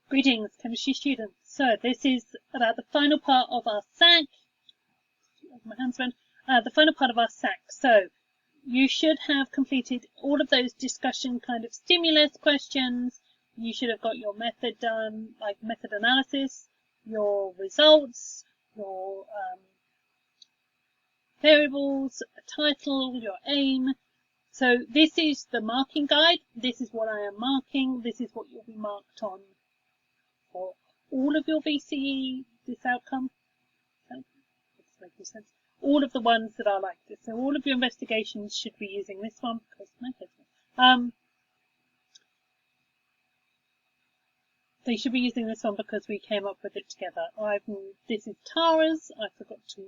Greetings, chemistry students. So this is about the final part of our SAC. My hands went. The final part of our SAC. So you should have completed all of those discussion kind of stimulus questions. You should have got your method done, like method analysis, your results, your variables, a title, your aim. So this is the marking guide. This is what I am marking. This is what you'll be marked on for all of your VCE, this outcome. That's making sense. All of the ones that are like this. So all of your investigations should be using this one because they should be using this one because we came up with it together. This is Tara's. I forgot to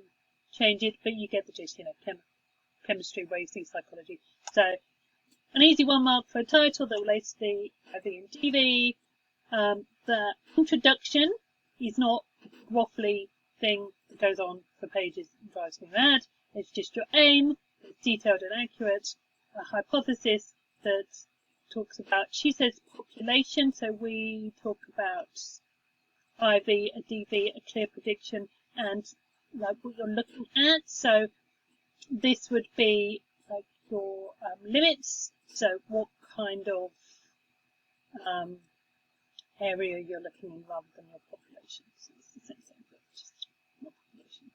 change it, but you get the gist. Chemistry, where you see psychology. So an easy one mark for a title that relates to the IV and DV. The introduction is not a waffly thing that goes on for pages and drives me mad. It's just your aim. It's detailed and accurate. A hypothesis that talks about, she says population, so we talk about IV, a DV, a clear prediction, and like what you're looking at. So this would be like your limits. So what kind of area you're looking in rather than your population. So it's the same thing, but just not population.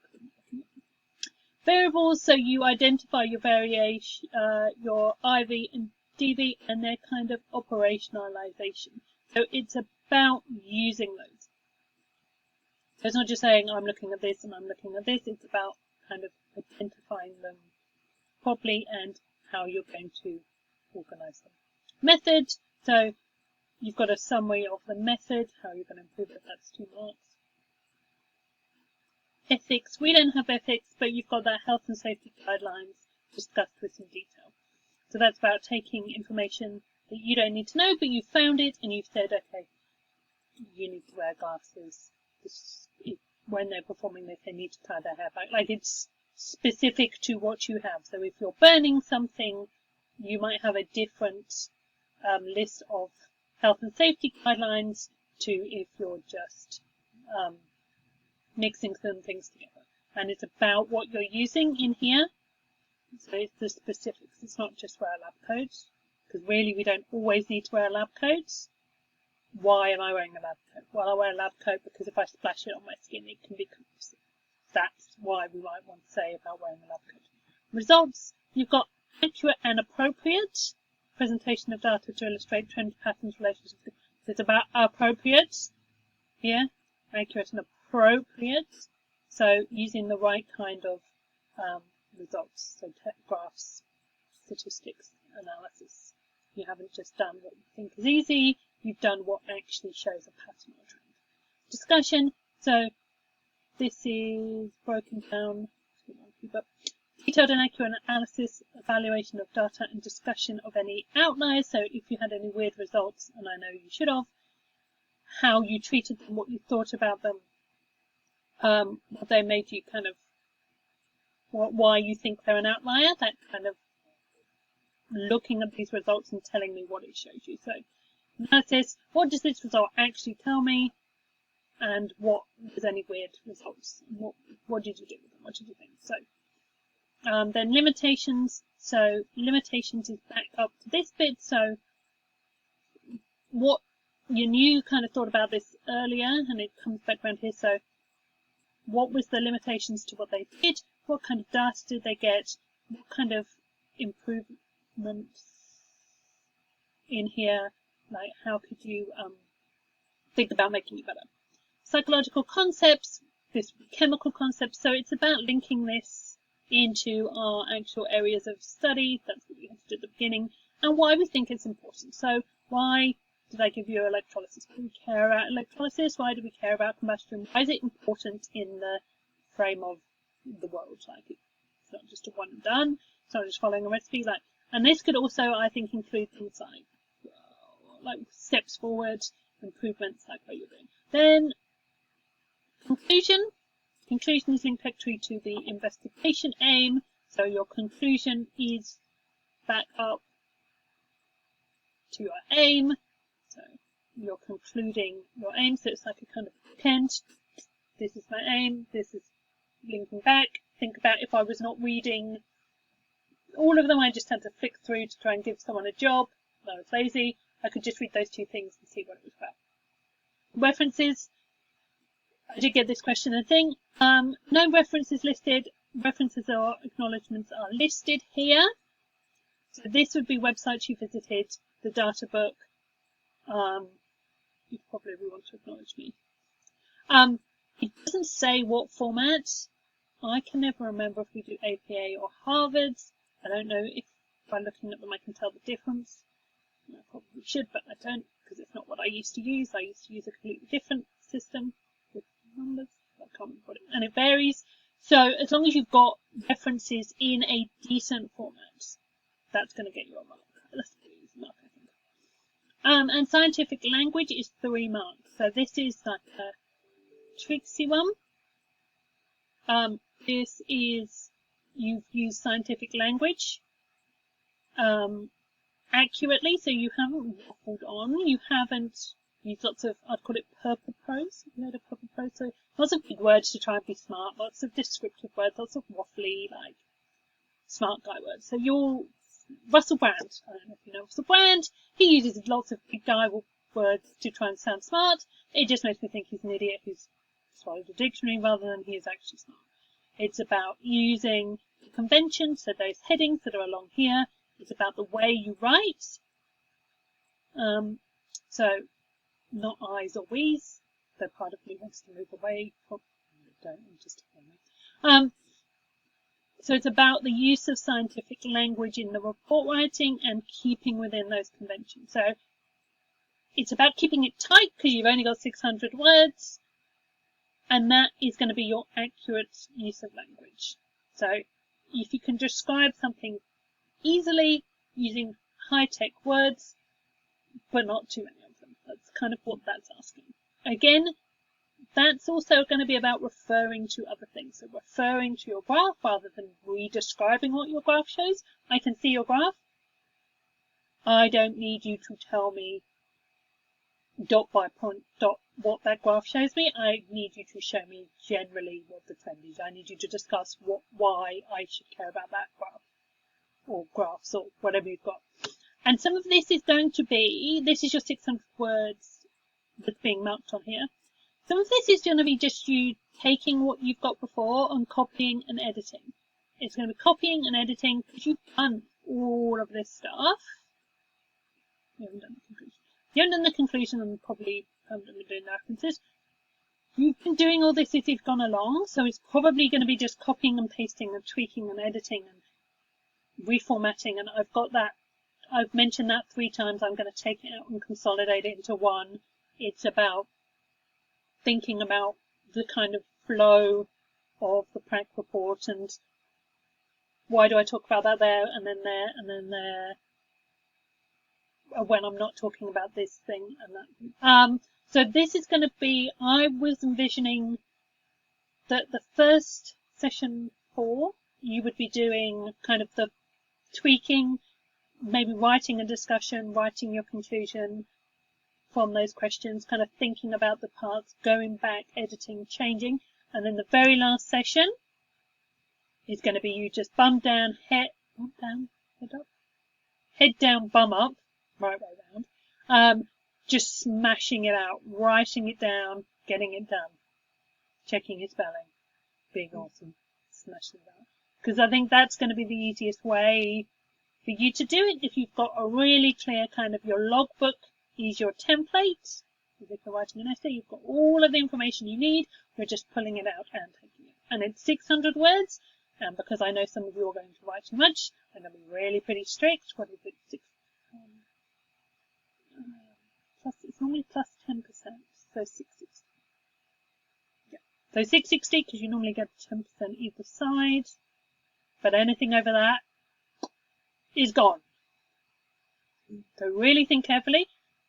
Variables, so you identify your variation, your IV and DV and their kind of operationalization. So it's about using those. So it's not just saying I'm looking at this and I'm looking at this, it's about kind of identifying them properly and how you're going to organize them. Method, so you've got a summary of the method, how you're going to improve it, that's 2 marks. Ethics, we don't have ethics, but you've got that health and safety guidelines discussed with some detail. So that's about taking information that you don't need to know, but you found it and you've said, okay, you need to wear glasses. When they're performing this, they need to tie their hair back. Like it's specific to what you have. So if you're burning something, you might have a different list of health and safety guidelines to if you're just mixing some things together. And it's about what you're using in here. So it's the specifics. It's not just wear lab coats, because really we don't always need to wear lab coats. Why am I wearing a lab coat? Well, I wear a lab coat because if I splash it on my skin, it can be corrosive. That's why we might want to say about wearing a lab coat. Results, you've got accurate and appropriate presentation of data to illustrate trend patterns, relationships. So it's about appropriate here, accurate and appropriate. So using the right kind of results, so graphs, statistics, analysis. You haven't just done what you think is easy, you've done what actually shows a pattern or trend. Discussion, so this is broken down, but detailed and accurate analysis, evaluation of data and discussion of any outliers, so if you had any weird results, and I know you should have, how you treated them, what you thought about them, what they made you kind of, why you think they're an outlier, that kind of looking at these results and telling me what it shows you. So analysis, what does this result actually tell me, and what was any weird results? What did you do with them? What did you think? So then limitations. So limitations is back up to this bit. So what you knew, kind of thought about this earlier, and it comes back around here. So what was the limitations to what they did? What kind of data did they get? What kind of improvements in here? Like how could you think about making it better? Psychological concepts, this chemical concepts. So it's about linking this into our actual areas of study. That's what we have to do at the beginning, and why we think it's important. So why did I give you electrolysis? Do we care about electrolysis? Why do we care about combustion? Why is it important in the frame of the world? Like it's not just a one and done. It's not just following a recipe. And this could also, I think, include things like steps forward, improvements, like what you're doing. Then conclusion. Conclusion is linked directly to the investigation aim. So your conclusion is back up to your aim. So you're concluding your aim. So it's like a kind of bookend. This is my aim. This is linking back. Think about if I was not reading all of them, I just had to flick through to try and give someone a job. I was lazy. I could just read those two things and see what it was about. References. I did get this question and thing. No references listed. References or acknowledgements are listed here. So this would be websites you visited, the data book. You probably want to acknowledge me. It doesn't say what format. I can never remember if we do APA or Harvard's. I don't know if by looking at them I can tell the difference. I probably should, but I don't, because it's not what I used to use. I used to use a completely different system with numbers. I can't remember what it, and it varies. So as long as you've got references in a decent format, that's going to get you a mark. That's a pretty easy mark, I think. And scientific language is 3 marks. So this is like a tricksy one. This is, you've used scientific language accurately, so you haven't waffled on, you haven't used lots of, I'd call it purple prose. Have you heard of purple prose? So lots of big words to try and be smart, lots of descriptive words, lots of waffly, like, smart guy words. So you're Russell Brand. I don't know if you know Russell Brand. He uses lots of big guy words to try and sound smart. It just makes me think he's an idiot who's swallowed a dictionary rather than he is actually smart. It's about using the conventions, so those headings that are along here. It's about the way you write. So not I's or we's, though part of me wants to move away from, don't, I'm just telling me. So it's about the use of scientific language in the report writing and keeping within those conventions. So it's about keeping it tight because you've only got 600 words, and that is going to be your accurate use of language. So if you can describe something easily using high-tech words, but not too many of them. That's kind of what that's asking. Again, that's also going to be about referring to other things. So referring to your graph rather than re-describing what your graph shows. I can see your graph. I don't need you to tell me dot by point dot what that graph shows me. I need you to show me generally what the trend is. I need you to discuss why I should care about that graph or graphs or whatever you've got. And some of this is going to be, this is your 600 words that's being marked on here. Some of this is going to be just you taking what you've got before and copying and editing. It's going to be copying and editing because you've done all of this stuff. You haven't done the conclusion. You haven't done the conclusion and probably haven't been doing the references. You've been doing all this as you've gone along, so it's probably going to be just copying and pasting and tweaking and editing and reformatting. And I've got that. I've mentioned that 3 times. I'm going to take it out and consolidate it into one. It's about thinking about the kind of flow of the prac report and why do I talk about that there and then there and then there when I'm not talking about this thing and that. So this is going to be, I was envisioning that the first session 4, you would be doing kind of the tweaking, maybe writing a discussion, writing your conclusion from those questions, kind of thinking about the parts, going back, editing, changing. And then the very last session is going to be you just bum down, head up, head down, bum up, right way round, just smashing it out, writing it down, getting it done, checking your spelling, being awesome, smashing it out. Because I think that's going to be the easiest way for you to do it. If you've got a really clear kind of your logbook is your template. If you're writing an essay, you've got all of the information you need. You're just pulling it out and taking it. And it's 600 words. And because I know some of you are going to write too much, I'm going to be really pretty strict. What is it? It's normally plus 10%. So 660. Yeah. So 660 because you normally get 10% either side. But anything over that is gone. So really think carefully.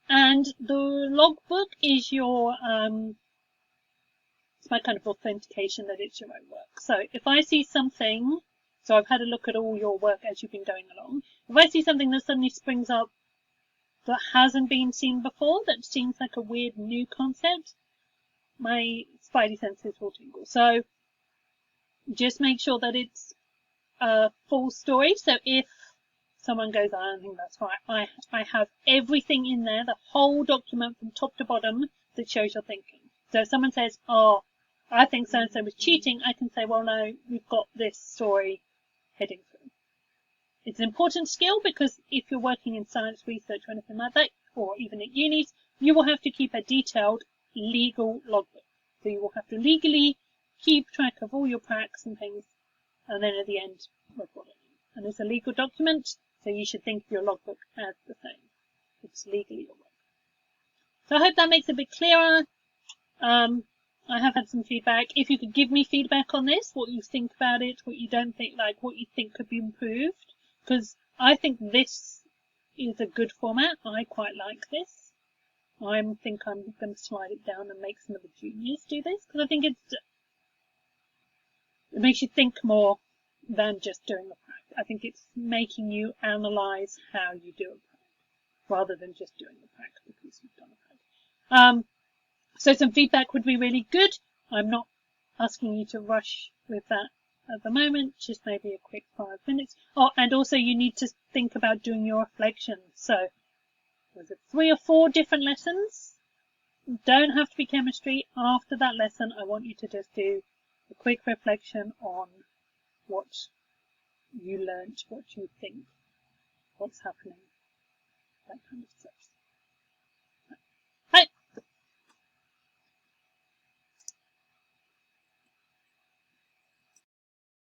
And the logbook is your, it's my kind of authentication that it's your own work. So if I see something, so I've had a look at all your work as you've been going along. If I see something that suddenly springs up, that hasn't been seen before, that seems like a weird new concept, my spidey senses will tingle. So just make sure that it's a full story. So if someone goes, I don't think that's right, I have everything in there, the whole document from top to bottom that shows your thinking. So if someone says, oh, I think so-and-so was cheating, I can say, well, no, we've got this story heading through. It's an important skill because if you're working in science research or anything like that, or even at unis, you will have to keep a detailed legal logbook. So you will have to legally keep track of all your pracs and things, and then at the end, report it. And it's a legal document, so you should think of your logbook as the same. It's legally your work. So I hope that makes it a bit clearer. I have had some feedback. If you could give me feedback on this, what you think about it, what you don't think, like what you think could be improved, because I think this is a good format. I quite like this. I think I'm going to slide it down and make some of the juniors do this, because I think it makes you think more than just doing a prac. I think it's making you analyse how you do a prac, rather than just doing a prac because you've done a prac. So some feedback would be really good. I'm not asking you to rush with that at the moment, just maybe a quick 5 minutes. Oh, and also you need to think about doing your reflections. So, was it 3 or 4 different lessons? Don't have to be chemistry. After that lesson, I want you to just do a quick reflection on what you learnt, what you think, what's happening, that kind of stuff.